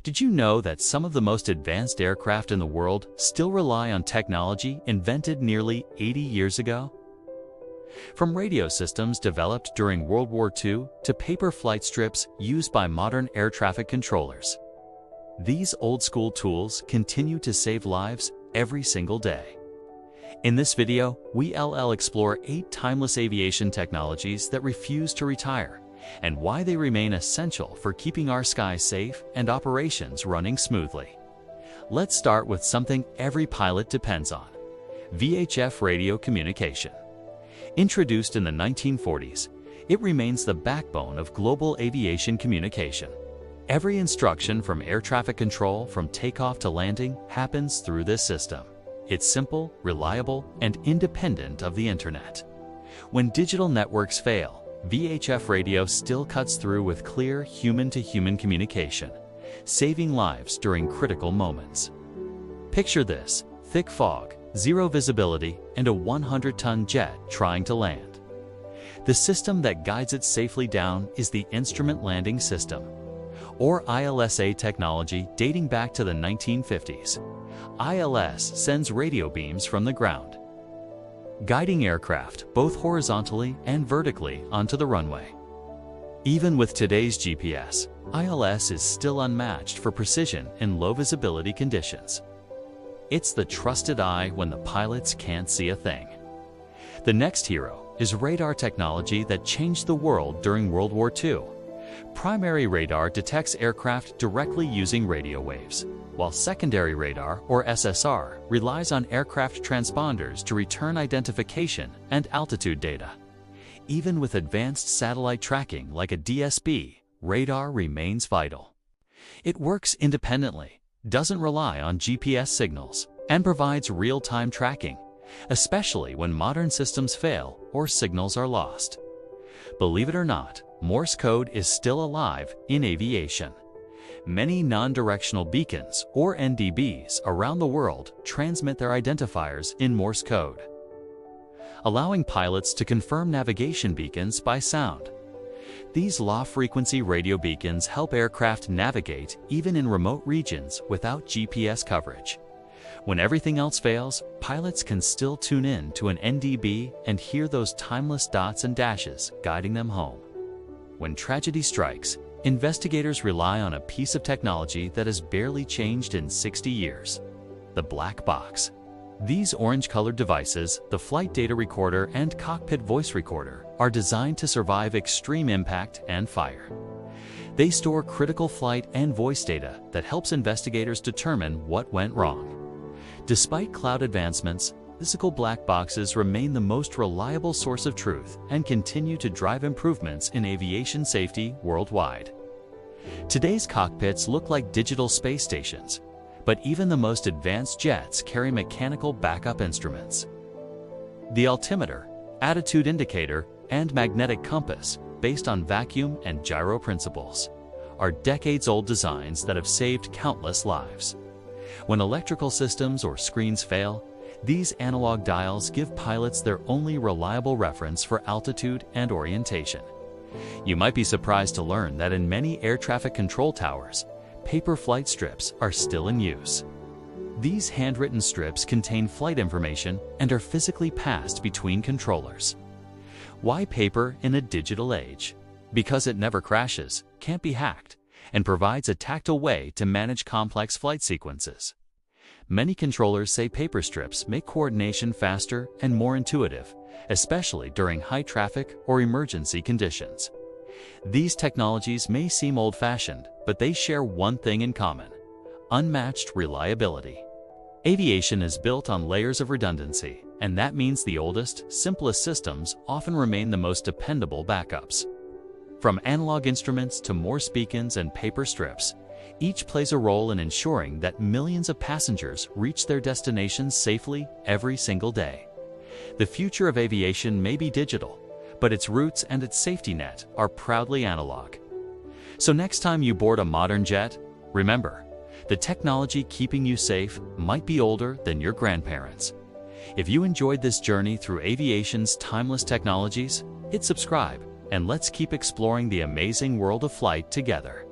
Did you know that some of the most advanced aircraft in the world still rely on technology invented nearly 80 years ago? From radio systems developed during World War II to paper flight strips used by modern air traffic controllers, these old-school tools continue to save lives every single day. In this video, we'll explore 8 timeless aviation technologies that refuse to retire and why they remain essential for keeping our skies safe and operations running smoothly. Let's start with something every pilot depends on: VHF radio communication. Introduced in the 1940s, it remains the backbone of global aviation communication. Every instruction from air traffic control from takeoff to landing happens through this system. It's simple, reliable, and independent of the internet. When digital networks fail, VHF radio still cuts through with clear human-to-human communication, saving lives during critical moments. Picture this: thick fog, zero visibility, and a 100-ton jet trying to land. The system that guides it safely down is the Instrument Landing System, or ILSA technology dating back to the 1950s. ILS sends radio beams from the ground, guiding aircraft both horizontally and vertically onto the runway. Even with today's GPS, ILS is still unmatched for precision in low visibility conditions. It's the trusted eye when the pilots can't see a thing. The next hero is radar technology that changed the world during World War II. Primary radar detects aircraft directly using radio waves, while secondary radar, or SSR, relies on aircraft transponders to return identification and altitude data. Even with advanced satellite tracking like a DSB, radar remains vital. It works independently, doesn't rely on GPS signals, and provides real-time tracking, especially when modern systems fail or signals are lost. Believe it or not, Morse code is still alive in aviation. Many non-directional beacons, or NDBs, around the world transmit their identifiers in Morse code, allowing pilots to confirm navigation beacons by sound. These low-frequency radio beacons help aircraft navigate even in remote regions without GPS coverage. When everything else fails, pilots can still tune in to an NDB and hear those timeless dots and dashes guiding them home. When tragedy strikes, investigators rely on a piece of technology that has barely changed in 60 years: the black box. These orange-colored devices, the flight data recorder and cockpit voice recorder, are designed to survive extreme impact and fire. They store critical flight and voice data that helps investigators determine what went wrong. Despite cloud advancements, physical black boxes remain the most reliable source of truth and continue to drive improvements in aviation safety worldwide. Today's cockpits look like digital space stations, but even the most advanced jets carry mechanical backup instruments. The altimeter, attitude indicator, and magnetic compass, based on vacuum and gyro principles, are decades-old designs that have saved countless lives. When electrical systems or screens fail, these analog dials give pilots their only reliable reference for altitude and orientation. You might be surprised to learn that in many air traffic control towers, paper flight strips are still in use. These handwritten strips contain flight information and are physically passed between controllers. Why paper in a digital age? Because it never crashes, can't be hacked, and provides a tactile way to manage complex flight sequences. Many controllers say paper strips make coordination faster and more intuitive, especially during high traffic or emergency conditions. These technologies may seem old-fashioned, but they share one thing in common: unmatched reliability. Aviation is built on layers of redundancy, and that means the oldest, simplest systems often remain the most dependable backups. From analog instruments to Morse beacons and paper strips, each plays a role in ensuring that millions of passengers reach their destinations safely every single day. The future of aviation may be digital, but its roots and its safety net are proudly analog. So next time you board a modern jet, remember, the technology keeping you safe might be older than your grandparents. If you enjoyed this journey through aviation's timeless technologies, hit subscribe and let's keep exploring the amazing world of flight together.